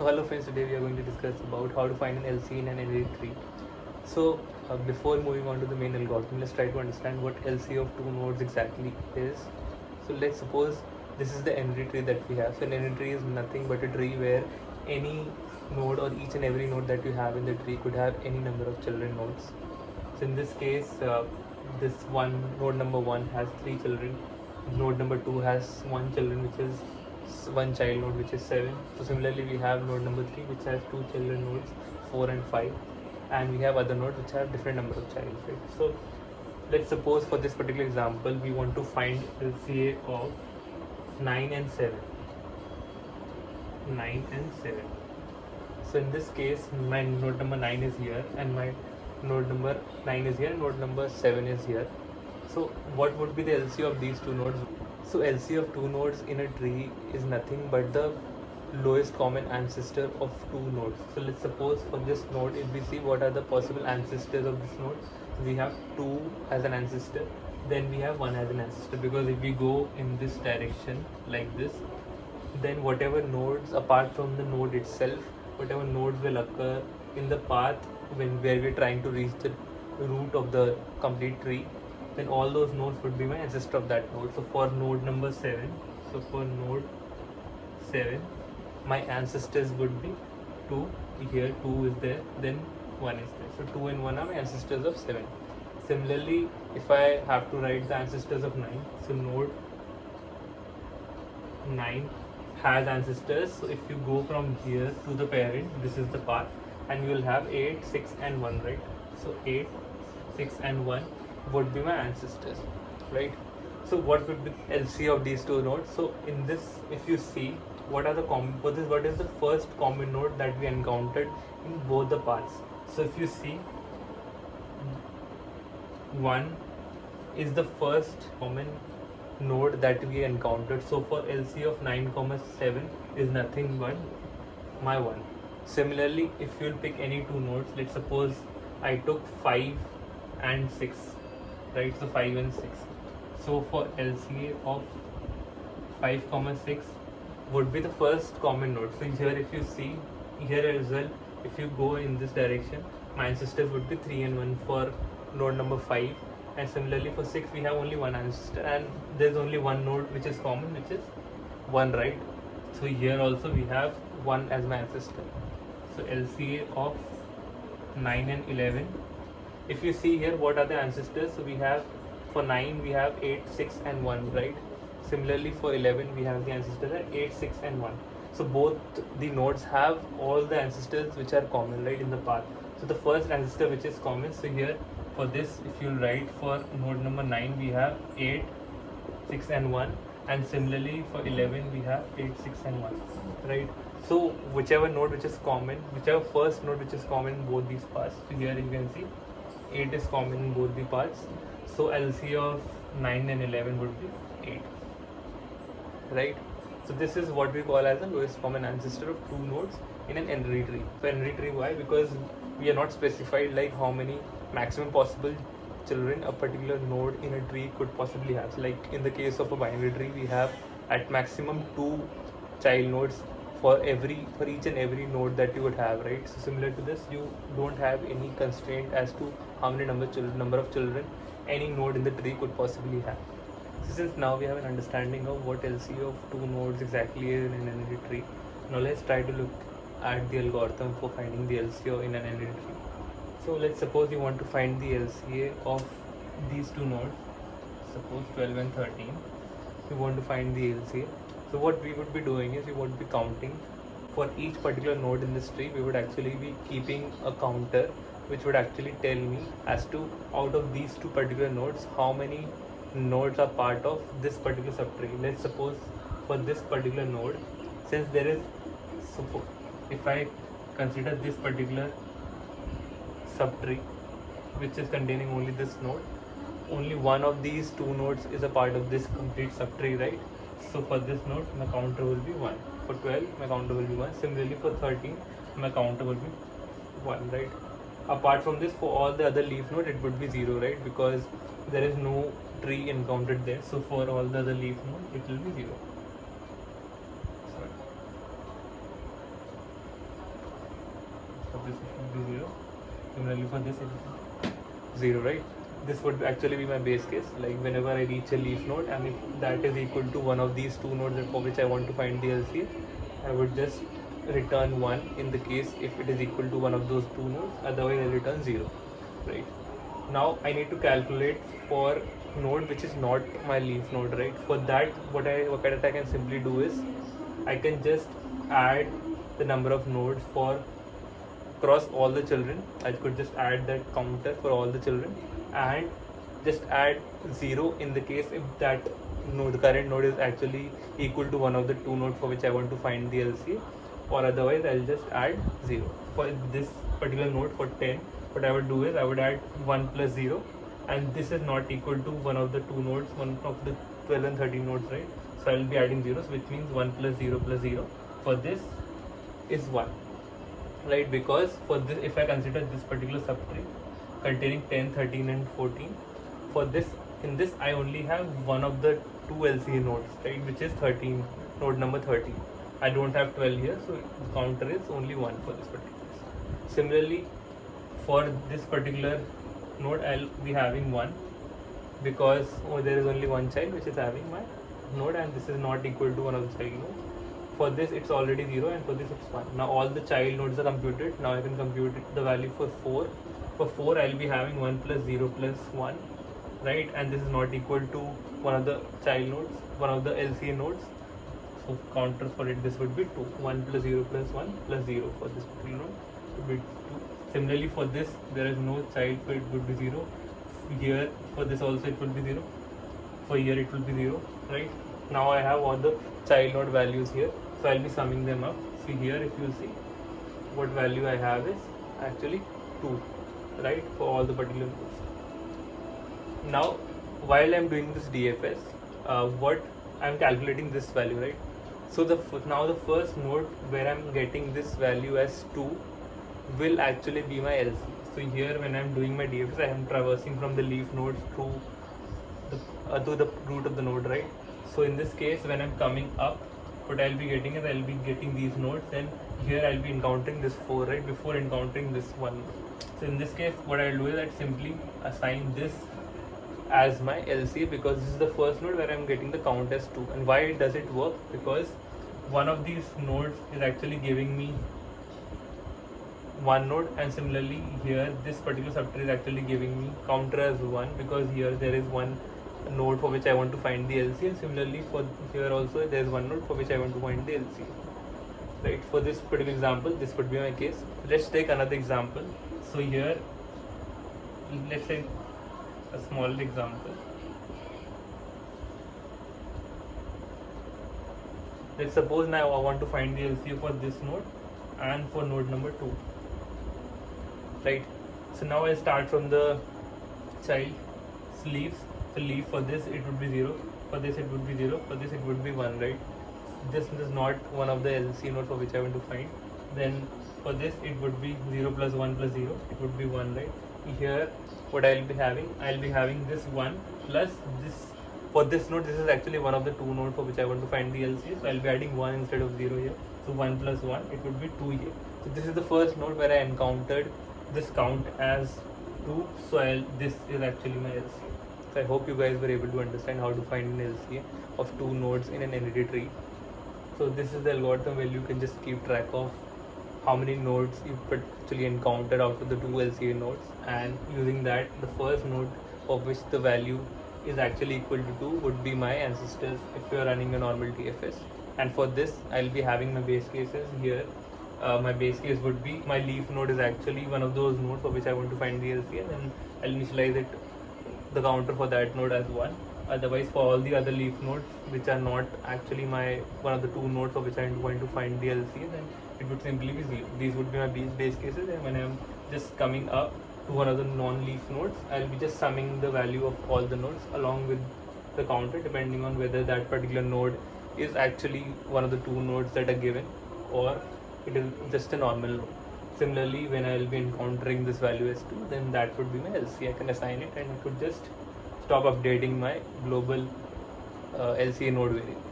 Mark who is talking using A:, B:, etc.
A: So hello friends, today we are going to discuss about how to find an LC in an ND tree. So before moving on to the main algorithm, let's try to understand what LC of two nodes exactly is. So let's suppose this is the ND tree that we have. So an ND tree is nothing but a tree where any node or each and every node that you have in the tree could have any number of children nodes. So in this case, this one node number one has three children. Node number two has one children, which is one child node, which is seven. So similarly, we have node number three, which has two children nodes, 4 and 5, and we have other nodes which have different number of child. Right? So let's suppose for this particular example, we want to find LCA of 9 and 7. 9 and 7. So in this case, my node number 9 is here, and my node number 9 is here, and node number 7 is here. So what would be the LC of these two nodes? So LC of two nodes in a tree is nothing but the lowest common ancestor of two nodes. So let's suppose for this node, if we see what are the possible ancestors of this node, we have 2 as an ancestor, then we have 1 as an ancestor, because if we go in this direction like this, then whatever nodes apart from the node itself, whatever nodes will occur in the path where we're trying to reach the root of the complete tree, then all those nodes would be my ancestor of that node. So for node number 7, so for node 7, my ancestors would be 2. Here 2 is there, then 1 is there. So 2 and 1 are my ancestors of 7. Similarly, if I have to write the ancestors of 9, so node 9 has ancestors. So if you go from here to the parent, this is the path, and you will have 8, 6 and 1, right? So 8, 6 and 1 would be my ancestors, right? So what would be LC of these two nodes? So in this, if you see what are the what is the first common node that we encountered in both the paths? So if you see, 1 is the first common node that we encountered. So for LC of 9, 7 is nothing but my 1. Similarly, if you'll pick any two nodes, let's suppose I took 5 and 6, right? So 5 and 6. So for LCA of 5, 6 would be the first common node. So here, if you see here as well, if you go in this direction, my ancestors would be 3 and 1 for node number 5, and similarly for 6 we have only one ancestor, and there's only one node which is common, which is 1, right? So here also we have 1 as my ancestor. So LCA of 9 and 11, if you see here what are the ancestors, so we have for 9 we have 8, 6 and 1, right? Similarly for 11 we have the ancestors at 8, 6 and 1. So both the nodes have all the ancestors which are common, right, in the path. So the first ancestor which is common, so here for this, if you write for node number 9 we have 8, 6 and 1, and similarly for 11 we have 8, 6 and 1, right? So whichever node which is common, whichever first node which is common in both these paths, so here you can see 8 is common in both the paths. So LC of 9 and 11 would be 8, right? So this is what we call as the lowest common ancestor of two nodes in an n-ary tree. So n-ary tree, why? Because we are not specified like how many maximum possible children a particular node in a tree could possibly have. So like in the case of a binary tree, we have at maximum 2 child nodes for each and every node that you would have, right? So similar to this, you don't have any constraint as to how many number of children any node in the tree could possibly have. So since now we have an understanding of what LC of two nodes exactly is in an n-ary tree, now let's try to look at the algorithm for finding the LCA in an n-ary tree. So let's suppose you want to find the LCA of these two nodes, suppose 12 and 13. We want to find the LCA. So what we would be doing is we would be counting for each particular node in this tree. We would actually be keeping a counter which would actually tell me as to out of these two particular nodes how many nodes are part of this particular subtree. Let's suppose for this particular node, since there is, so if I consider this particular subtree which is containing only this node, only one of these two nodes is a part of this complete subtree, right? So for this node my counter will be 1. For 12 my counter will be 1. Similarly for 13 my counter will be 1, right? Apart from this, for all the other leaf node it would be 0, right? Because there is no tree encountered there. So for all the other leaf node it will be 0. for this it would be 0. Similarly for this it is 0, right? This would actually be my base case, like whenever I reach a leaf node and if that is equal to one of these two nodes for which I want to find the LCA, I would just return 1 in the case if it is equal to one of those two nodes, otherwise I'll return 0, right? Now I need to calculate for node which is not my leaf node, right? For that, what I can simply do is I can just add the number of nodes for across all the children. I could just add that counter for all the children and just add 0 in the case if that node, the current node is actually equal to one of the two nodes for which I want to find the LCA, or otherwise I'll just add 0. For this particular node for 10, what I would do is I would add 1 plus 0, and this is not equal to one of the two nodes, one of the 12 and 13 nodes, right? So I will be adding zeros, which means 1 plus 0 plus 0 for this is 1, right? Because for this, if I consider this particular subtree containing 10, 13 and 14, for this, in this I only have one of the two LCA nodes, right, which is 13, node number 13. I don't have 12 here, so the counter is only 1 for this particular case. Similarly, for this particular node I'll be having 1 because there is only one child which is having my node, and this is not equal to one of the child nodes. For this it's already 0, and for this it's 1. Now all the child nodes are computed. Now I can compute the value for 4. For 4 I'll be having 1 plus 0 plus 1, right? And this is not equal to one of the child nodes, one of the LCA nodes. So counter for it, this would be 2. 1 plus 0 plus 1 plus 0 for this particular node would be 2. Similarly for this, there is no child, so it would be 0. Here for this also it will be 0. For here it will be 0, right? Now I have all the child node values here, so I'll be summing them up. See here, if you see, what value I have is actually 2, right, for all the particular nodes. Now while I'm doing this DFS, what I'm calculating this value, right? So now the first node where I'm getting this value as 2 will actually be my LC. So here when I'm doing my DFS, I am traversing from the leaf nodes to the root of the node, right? So in this case, when I'm coming up, what I'll be getting is I'll be getting these nodes, and here I'll be encountering this 4, right, before encountering this 1. So in this case, what I'll do is I'll simply assign this as my LCA, because this is the first node where I'm getting the count as 2. And why does it work? Because one of these nodes is actually giving me one node, and similarly here this particular subtree is actually giving me counter as 1, because here there is one node for which I want to find the LCA, and similarly for here also there is one node for which I want to find the LCA, right? For this particular example, this would be my case. Let's take another example. So here, let's take a small example. Let's suppose now I want to find the LCA for this node and for node number 2, right? So now I start from the child leaves. The leaf for this it would be 0, for this it would be 0, for this it would be 1, right? This is not one of the LCA nodes for which I want to find. Then for this it would be 0 plus 1 plus 0, it would be 1, right? Here what I'll be having this 1 plus this. For this node, this is actually one of the two nodes for which I want to find the LCA, so I'll be adding 1 instead of 0 here. So 1 plus 1, it would be 2 here. So this is the first node where I encountered this count as 2, so this is actually my LCA. So I hope you guys were able to understand how to find an LCA of two nodes in an entity tree. So this is the algorithm where you can just keep track of how many nodes you actually encountered out of the two LCA nodes, and using that, the first node of which the value is actually equal to 2 would be my ancestors if you are running a normal DFS. And for this, I'll be having my base cases here. My base case would be my leaf node is actually one of those nodes for which I want to find the LCA, and I'll initialize it, the counter for that node as 1. Otherwise, for all the other leaf nodes which are not actually my one of the two nodes for which I am going to find the LCA, then it would simply be 0. These would be my base cases, and when I'm just coming up to one of the non-leaf nodes, I'll be just summing the value of all the nodes along with the counter, depending on whether that particular node is actually one of the two nodes that are given or it is just a normal node. Similarly, when I'll be encountering this value as 2, then that would be my LCA. I can assign it, and it could just stop updating my global LCA node variable.